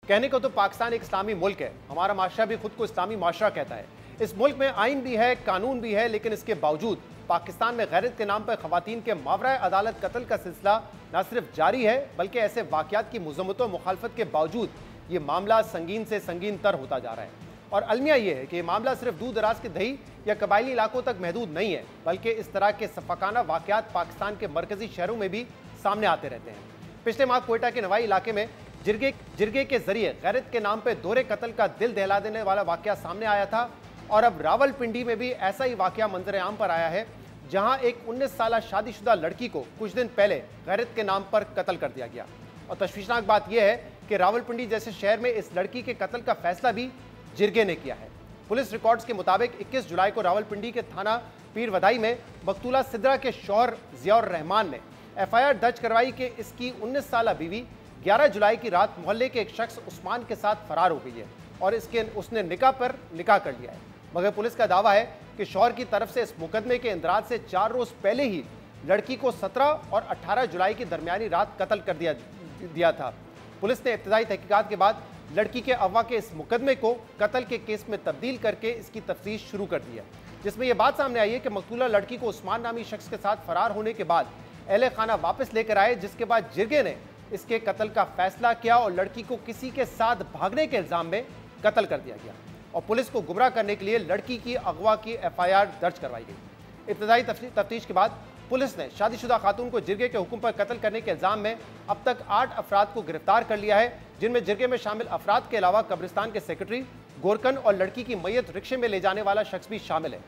कहने को तो पाकिस्तान एक इस्लामी मुल्क है, हमारा माशरा भी खुद को इस्लामी माशरा कहता है। इस मुल्क में आइन भी है, कानून भी है, लेकिन इसके बावजूद पाकिस्तान में गैरत के नाम पर खवातीन के मावरा अदालत कत्ल का सिलसिला न सिर्फ जारी है, बल्कि ऐसे वाक़यात की मुज़म्मत और मुखालफत के बावजूद ये मामला संगीन से संगीन तर होता जा रहा है। और अलमिया ये है कि ये मामला सिर्फ दूर दराज के दही या कबायली इलाकों तक महदूद नहीं है, बल्कि इस तरह के सफाकाना वाक़यात पाकिस्तान के मरकजी शहरों में भी सामने आते रहते हैं। पिछले माह कोयटा के नवाई इलाके में जिरगे के जरिए गैरत के नाम पर दोहरे कत्ल का दिल दहला देने वाला वाक़या सामने आया था, और अब रावलपिंडी में भी ऐसा ही वाक़या मंजर आम पर आया है, जहां एक 19 साल शादीशुदा लड़की को कुछ दिन पहले गैरत के नाम पर कत्ल कर दिया गया। और तशवीशनाक बात यह है कि रावलपिंडी जैसे शहर में इस लड़की के कत्ल का फैसला भी जिरगे ने किया है। पुलिस रिकॉर्ड्स के मुताबिक 21 जुलाई को रावलपिंडी के थाना पीर वदाई में मकतूला सिद्रा के शौहर जियाउर रहमान ने FIR दर्ज करवाई कि इसकी 19 साल बीवी 11 जुलाई की रात मोहल्ले के एक शख्स उस्मान के साथ फरार हो गई है और उसने निकाह पर निकाह कर लिया है। मगर पुलिस का दावा है कि शौहर की तरफ से इस मुकदमे के इंदराज से 4 रोज पहले ही लड़की को 17 और 18 जुलाई की दरमियानी रात कत्ल कर दिया था। पुलिस ने इब्तिदाई तहकीकात के बाद लड़की के अगवा के इस मुकदमे को कत्ल के केस में तब्दील करके इसकी तफ्तीश शुरू कर दी है, जिसमें यह बात सामने आई है कि मकतूला लड़की को उस्मान नामी शख्स के साथ फरार होने के बाद अहले खाना वापस लेकर आए, जिसके बाद जिरगे ने इसके कत्ल का फैसला किया और लड़की को किसी के साथ भागने के इल्जाम में कत्ल कर दिया गया और पुलिस को गुमराह करने के लिए लड़की की अगवा की FIR दर्ज करवाई गई। इब्तिदाई तफ्तीश के बाद पुलिस ने शादीशुदा खातून को जिरगे के हुक्म पर कत्ल करने के इल्जाम में अब तक 8 अफराद को गिरफ्तार कर लिया है, जिनमें जिरगे में शामिल अफराद के अलावा कब्रिस्तान के सेक्रेटरी, गोरकन और लड़की की मैयत रिक्शे में ले जाने वाला शख्स भी शामिल है।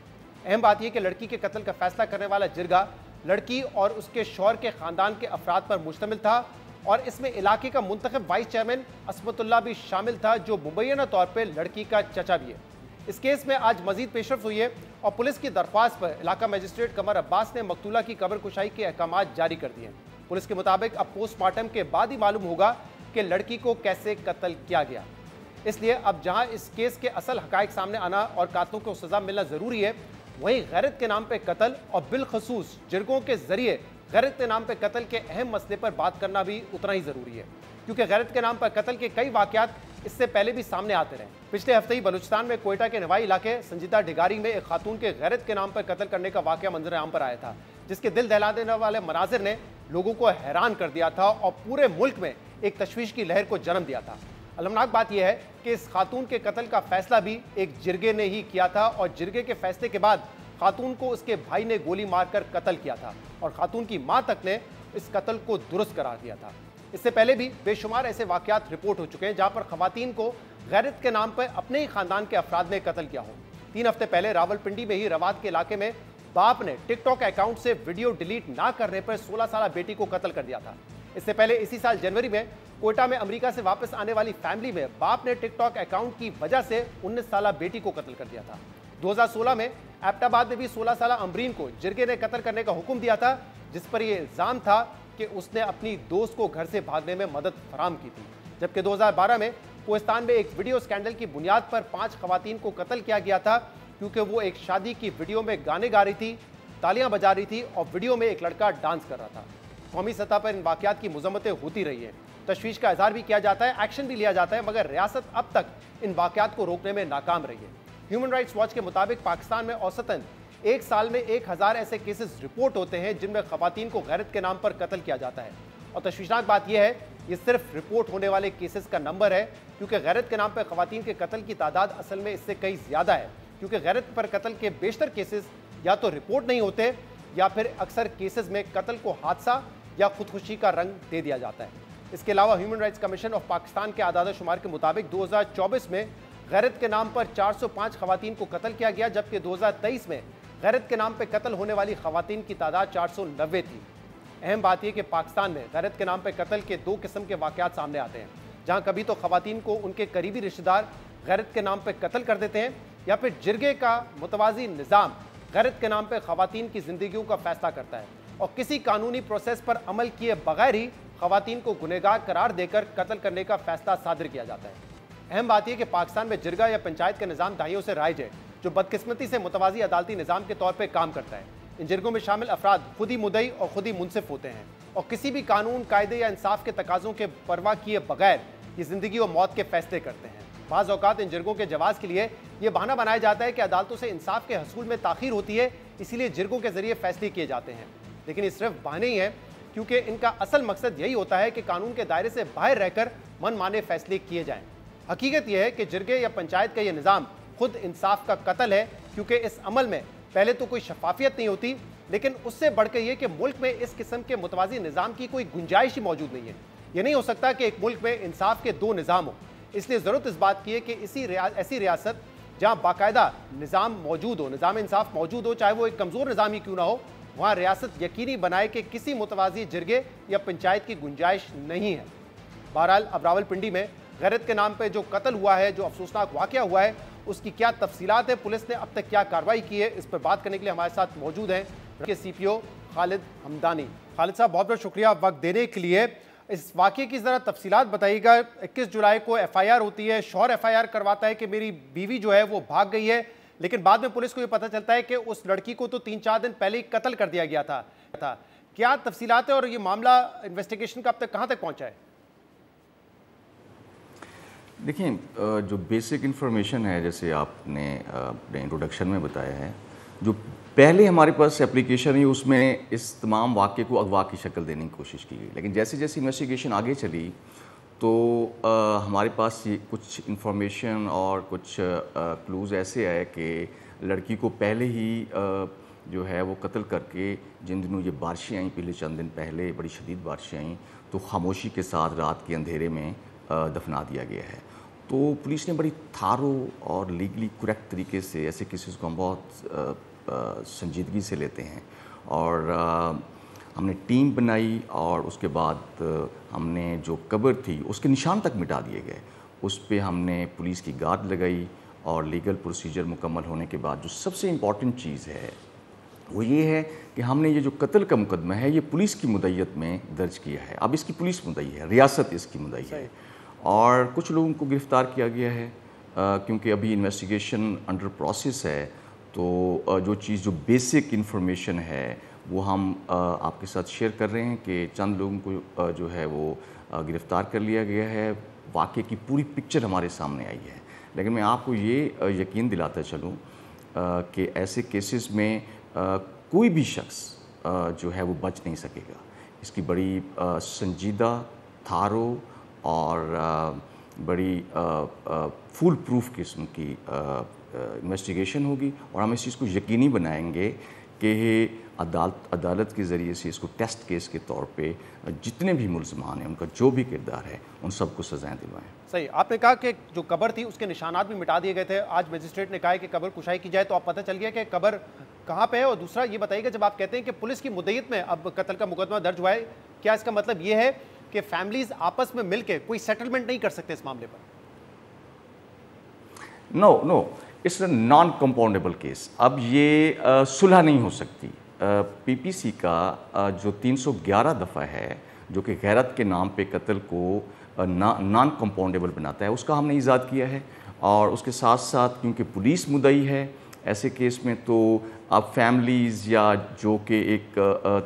अहम बात यह कि लड़की के कत्ल का फैसला करने वाला जिरगा लड़की और उसके शौहर के खानदान के अफराद पर मुश्तमिल था और इसमें इलाके का मुंतखब वाइस चेयरमैन असमतुल्ला भी शामिल था, जो मुबैना तौर पर लड़की का चचा भी है। इस केस में आज मजीद पेशरफ हुई है और पुलिस की दरख्वास्त पर इलाका मजिस्ट्रेट कमर अब्बास ने मकतूला की कब्र कुशाई के अहकाम जारी कर दिए हैं। पुलिस के मुताबिक अब पोस्टमार्टम के बाद ही मालूम होगा कि लड़की को कैसे कत्ल किया गया। इसलिए अब जहां इस केस के असल हकायक सामने आना और कातलों को सजा मिलना जरूरी है, वहीं गैरत के नाम पर कत्ल और बिलखसूस जिरगों के जरिए गैरत के नाम पर कत्ल के अहम मसले पर बात करना भी उतना ही जरूरी है, क्योंकि गैरत के नाम पर कत्ल के कई वाकयात इससे पहले भी सामने आते रहे। पिछले हफ्ते ही बलूचिस्तान में कोयटा के नवाई इलाके संजीदा डिगारी में एक खातून के गैरत के नाम पर कत्ल करने का वाकया मंजर आम पर आया था, जिसके दिल दहला देने वाले मनाजिर ने लोगों को हैरान कर दिया था और पूरे मुल्क में एक तशवीश की लहर को जन्म दिया था। अलमनाक बात यह है कि इस खातून के कत्ल का फैसला भी एक जिरगे ने ही किया था और जिरगे के फैसले के बाद खातून को उसके भाई ने गोली मारकर कत्ल किया था और खातून की मां तक ने इस कत्ल को दुरुस्त करार दिया था। इससे पहले भी बेशुमार ऐसे वाकयात रिपोर्ट हो चुके हैं जहां पर खवातीन को गैरत के नाम पर अपने ही खानदान के अफराद ने कत्ल किया हो। 3 हफ्ते पहले रावलपिंडी में ही रवाद के इलाके में बाप ने टिकटॉक अकाउंट से वीडियो डिलीट ना करने पर 16 साल बेटी को कत्ल कर दिया था। इससे पहले इसी साल जनवरी में कोयटा में अमेरिका से वापस आने वाली फैमिली में बाप ने टिकटॉक अकाउंट की वजह से 19 साल बेटी को कत्ल कर दिया था। 2016 में एबटाबाद में भी 16 साल अमरीन को जिरगे ने कत्ल करने का हुक्म दिया था, जिस पर यह इल्जाम था कि उसने अपनी दोस्त को घर से भागने में मदद फराम की थी। जबकि 2012 में कोहिस्तान में एक वीडियो स्कैंडल की बुनियाद पर 5 खवातीन को कत्ल किया गया था, क्योंकि वो एक शादी की वीडियो में गाने गा रही थी, तालियां बजा रही थी और वीडियो में एक लड़का डांस कर रहा था। कौमी सतह पर इन वाकयात की मुज़म्मतें होती रही हैं, तशवीश का इजहार भी किया जाता है, एक्शन भी लिया जाता है, मगर रियासत अब तक इन वाकयात को रोकने में नाकाम रही है। ह्यूमन राइट्स वॉच के मुताबिक पाकिस्तान में औसतन एक साल में 1000 ऐसे केसेस रिपोर्ट होते हैं जिनमें खवातीन को गैरत के नाम पर कत्ल किया जाता है। और तशवीशनाक बात यह है, ये सिर्फ रिपोर्ट होने वाले केसेस का नंबर है, क्योंकि गैरत के नाम पर खवातीन के कत्ल की तादाद असल में इससे कई ज़्यादा है, क्योंकि गैरत पर कत्ल के बेशतर केसेस या तो रिपोर्ट नहीं होते या फिर अक्सर केसेस में कत्ल को हादसा या खुदकुशी का रंग दे दिया जाता है। इसके अलावा human rights commission of Pakistan के आदाद शुमार के मुताबिक 2024 में गैरत के नाम पर 405 खवातीन को कत्ल किया गया, जबकि 2023 में गैरत के नाम पर कत्ल होने वाली खवातीन की तादाद 490 थी। अहम बात यह कि पाकिस्तान में गैरत के नाम पर कत्ल के 2 किस्म के वाकयात सामने आते हैं, जहां कभी तो खवातीन को उनके करीबी रिश्तेदार गैरत के नाम पर कत्ल कर देते हैं, या फिर जिरगे का मुतवाज़ी निज़ाम गैरत के नाम पर खवातीन की जिंदगियों का फैसला करता है और किसी कानूनी प्रोसेस पर अमल किए बगैर ही खवातीन को गुनहगार करार देकर कत्ल करने का फैसला सादर किया जाता है। अहम बात यह कि पाकिस्तान में जिरगा या पंचायत का निज़ाम दहाइयों से राइज है, जो बदकिस्मती से मुतवाज़ी अदालती निज़ाम के तौर पर काम करता है। इन जिरगों में शामिल अफराद खुद ही मुद्दई और खुद ही मुनसिफ होते हैं और किसी भी कानून, कायदे या इंसाफ के तकाज़ों के परवाह किए बगैर ये ज़िंदगी और मौत के फैसले करते हैं। बाज़ औक़ात इन जिरगों के जवाज़ के लिए ये बहाना बनाया जाता है कि अदालतों से इंसाफ के हसूल में ताख़ीर होती है, इसीलिए जिरगों के ज़रिए फैसले किए जाते हैं। लेकिन ये सिर्फ बहाने ही हैं, क्योंकि इनका असल मकसद यही होता है कि कानून के दायरे से बाहर रहकर मनमाने फैसले किए जाएं। हकीकत यह है कि जिरगे या पंचायत का यह निज़ाम खुद इंसाफ का कत्ल है, क्योंकि इस अमल में पहले तो कोई शफाफियत नहीं होती, लेकिन उससे बढ़कर यह कि मुल्क में इस किस्म के मुतवाज़ी निज़ाम की कोई गुंजाइश ही मौजूद नहीं है। यह नहीं हो सकता कि एक मुल्क में इंसाफ के दो निज़ाम हो। इसलिए ज़रूरत इस बात की है कि ऐसी रियासत जहाँ बाकायदा निज़ाम मौजूद हो, निज़ाम इंसाफ मौजूद हो, चाहे वो एक कमज़ोर निज़ाम ही क्यों ना हो, वहाँ रियासत यकीनी बनाए कि किसी मुतवाज़ी जिरगे या पंचायत की गुंजाइश नहीं है। बहरहाल अब रावलपिंडी में गैरत के नाम पे जो कत्ल हुआ है, जो अफसोसनाक वाक़या हुआ है, उसकी क्या तफसीलात है, पुलिस ने अब तक क्या कार्रवाई की है, इस पर बात करने के लिए हमारे साथ मौजूद हैं के CPO खालिद हमदानी। खालिद साहब, बहुत बहुत शुक्रिया वक्त देने के लिए। इस वाक़े की ज़रा तफसीलात बताइएगा। 21 जुलाई को FIR होती है, शौहर FIR करवाता है कि मेरी बीवी जो है वो भाग गई है, लेकिन बाद में पुलिस को ये पता चलता है कि उस लड़की को तो 3-4 दिन पहले ही कत्ल कर दिया गया था। क्या तफसीलात है और ये मामला इन्वेस्टिगेशन का अब तक कहाँ तक पहुँचा है? देखिए, जो बेसिक इन्फॉर्मेशन है, जैसे आपने अपने इंट्रोडक्शन में बताया है, जो पहले हमारे पास एप्लीकेशन है उसमें इस तमाम वाक़े को अगवा की शक्ल देने की कोशिश की गई, लेकिन जैसे जैसे इन्वेस्टिगेशन आगे चली तो हमारे पास ये कुछ इन्फॉर्मेशन और कुछ क्लूज़ ऐसे आए कि लड़की को पहले ही जो है वो कत्ल करके, जिन दिनों ये बारिशें आईं, पिछले चंद दिन पहले बड़ी शदीद बारिशें आईं, तो खामोशी के साथ रात के अंधेरे में दफना दिया गया है। तो पुलिस ने बड़ी थारो और लीगली करेक्ट तरीके से ऐसे केसेस को हम बहुत संजीदगी से लेते हैं, और हमने टीम बनाई और उसके बाद हमने जो कब्र थी उसके निशान तक मिटा दिए गए। उस पे हमने पुलिस की गार्ड लगाई और लीगल प्रोसीजर मुकम्मल होने के बाद जो सबसे इम्पॉर्टेंट चीज़ है वो ये है कि हमने ये जो कत्ल का मुकदमा है ये पुलिस की मुद्दईयत में दर्ज किया है। अब इसकी पुलिस मुद्दई है, रियासत इसकी मुद्दई है, और कुछ लोगों को गिरफ़्तार किया गया है क्योंकि अभी इन्वेस्टिगेशन अंडर प्रोसेस है। तो जो चीज़, जो बेसिक इन्फॉर्मेशन है वो हम आपके साथ शेयर कर रहे हैं कि चंद लोगों को जो है वो गिरफ़्तार कर लिया गया है। वाक़े की पूरी पिक्चर हमारे सामने आई है, लेकिन मैं आपको ये यकीन दिलाता चलूँ कि ऐसे केसेस में कोई भी शख्स जो है वो बच नहीं सकेगा। इसकी बड़ी संजीदा, थारो और बड़ी फुल प्रूफ किस्म की इन्वेस्टिगेशन होगी, और हम इस चीज़ को यकीनी बनाएंगे कि अदालत के ज़रिए से इसको टेस्ट केस के तौर पे जितने भी मुल्ज़मान हैं, उनका जो भी किरदार है, उन सबको सज़ाएँ दिलवाएँ। सही, आपने कहा कि जो कब्र थी उसके निशानात भी मिटा दिए गए थे। आज मजिस्ट्रेट ने कहा है कि कब्र कुशाई की जाए, तो अब पता चल गया कि कब्र कहाँ पे है। और दूसरा ये बताइएगा, जब आप कहते हैं कि पुलिस की मुद्दईयत में अब कत्ल का मुकदमा दर्ज हुआ है, क्या इसका मतलब ये है कि फैमिलीज आपस में मिलकर कोई सेटलमेंट नहीं कर सकते इस मामले पर? No, it's a non compoundable case. अब ये सुलह नहीं हो सकती। PPC का जो 311 दफ़ा है, जो कि गैरत के नाम पे कत्ल को नॉन कंपाउंडेबल बनाता है, उसका हमने इजाद किया है। और उसके साथ साथ क्योंकि पुलिस मुद्दई है ऐसे केस में, तो अब फैमिलीज़ या जो कि एक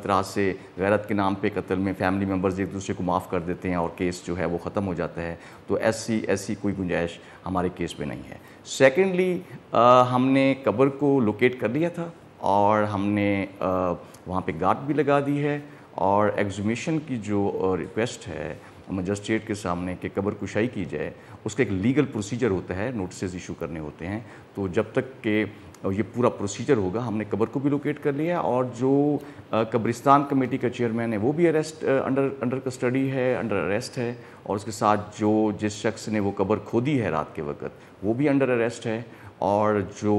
तरह से गैरत के नाम पे कत्ल में फैमिली मेम्बर्स एक दूसरे को माफ़ कर देते हैं और केस जो है वो ख़त्म हो जाता है, तो ऐसी कोई गुंजाइश हमारे केस में नहीं है। सेकेंडली, हमने कब्र को लोकेट कर लिया था और हमने वहाँ पे गार्ड भी लगा दी है, और एक्सहुमेशन की जो रिक्वेस्ट है मजिस्ट्रेट के सामने कि कब्र कुशाई की जाए, उसका एक लीगल प्रोसीजर होता है, नोटिस इशू करने होते हैं। तो जब तक कि ये पूरा प्रोसीजर होगा, हमने कब्र को भी लोकेट कर लिया, और जो कब्रिस्तान कमेटी का चेयरमैन है वो भी अंडर कस्टडी है, अंडर अरेस्ट है, और उसके साथ जिस शख्स ने वो कब्र खोदी है रात के वक्त, वो भी अंडर अरेस्ट है। और जो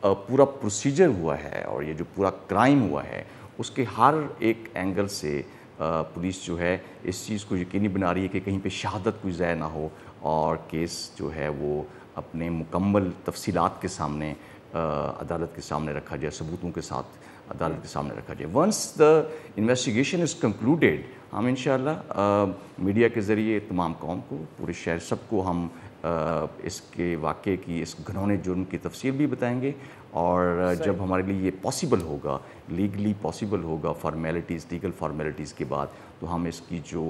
पूरा प्रोसीजर हुआ है और ये जो पूरा क्राइम हुआ है, उसके हर एक एंगल से पुलिस जो है इस चीज़ को यकीनी बना रही है कि कहीं पे शहादत कोई ज़ाया ना हो, और केस जो है वो अपने मुकम्मल तफसीलात के सामने अदालत के सामने रखा जाए, सबूतों के साथ अदालत के सामने रखा जाए। Once the investigation is concluded, हम इंशाअल्लाह मीडिया के ज़रिए तमाम कौम को, पूरे शहर सबको हम इसके वाक़े की, इस घिनौने जुर्म की तफसील भी बताएंगे। और जब हमारे लिए ये पॉसिबल होगा, लीगली पॉसिबल होगा, लीगल फॉर्मेलिटीज़ के बाद, तो हम इसकी जो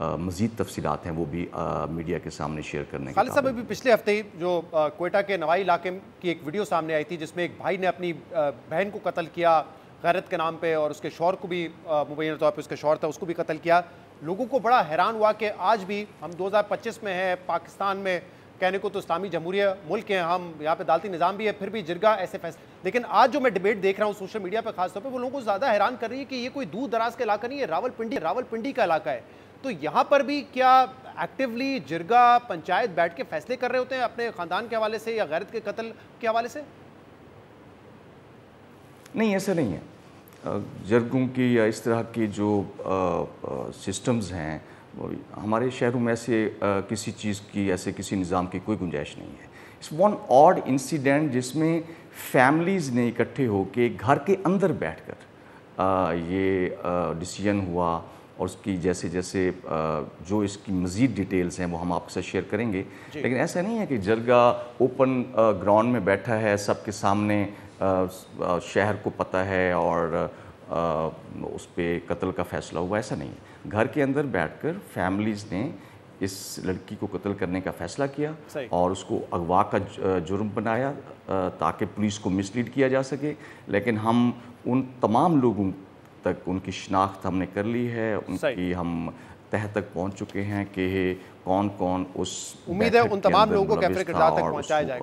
مزید تفصیلات ہیں وہ بھی میڈیا کے سامنے شیئر کرنے کے خالد صاحب ابھی پچھلے ہفتے ہی جو کوئٹہ کے نوائی علاقے کی ایک ویڈیو سامنے آئی تھی جس میں ایک بھائی نے اپنی بہن کو قتل کیا غیرت کے نام پہ، اور اس کے شوہر کو بھی مبینہ طور پہ اس کے شوہر تھا اس کو بھی قتل کیا. لوگوں کو بڑا حیران ہوا کہ آج بھی ہم 2025 میں ہیں، پاکستان میں کہنے کو تو اسلامی جمہوریہ ملک ہیں، ہم یہاں پہ عدالتی نظام بھی ہے، پھر بھی جرگہ ایسے فیصلے. لیکن آج جو میں ڈیبیٹ دیکھ رہا ہوں سوشل میڈیا پہ خاص طور پہ، وہ لوگوں کو زیادہ حیران کر رہی ہے کہ یہ کوئی دور دراز کا علاقہ نہیں ہے، راول پنڈی کا علاقہ ہے. تو یہاں پر بھی کیا ایکٹیولی جرگہ پنچایت بیٹھ کے فیصلے کر رہے ہوتے ہیں اپنے خاندان کے حوالے سے یا غیرت کے قتل کے حوالے سے؟ نہیں، ایسا نہیں ہے. جرگوں کی یا اس طرح کی جو سسٹمز ہیں ہمارے شہروں میں ایسے کسی چیز کی، ایسے کسی نظام کی کوئی گنجائش نہیں ہے. اٹس ون آڈ انسیڈنٹ جس میں فیملیز نے اکٹھے ہو کے گھر کے اندر بیٹھ کر یہ ڈیسیجن ہوا، اور اس کی جیسے جیسے جو اس کی مزید ڈیٹیلز ہیں وہ ہم آپ کے ساتھ شیئر کریں گے. لیکن ایسا نہیں ہے کہ جرگہ اوپن گراؤنڈ میں بیٹھا ہے، سب کے سامنے شہر کو پتہ ہے اور اس پہ قتل کا فیصلہ ہوا. ایسا نہیں ہے. گھر کے اندر بیٹھ کر فیملیز نے اس لڑکی کو قتل کرنے کا فیصلہ کیا اور اس کو اغوا کا جرم بنایا تاکہ پولیس کو مسلیڈ کیا جا سکے. لیکن ہم ان تمام لوگوں تک ان کی شناخت ہم نے کر لی ہے، ان کی ہم تہ تک پہنچ چکے ہیں کہ کون کون اس امید ہے ان تمام لوگوں کو کیفر کردار تک پہنچایا جائے گا.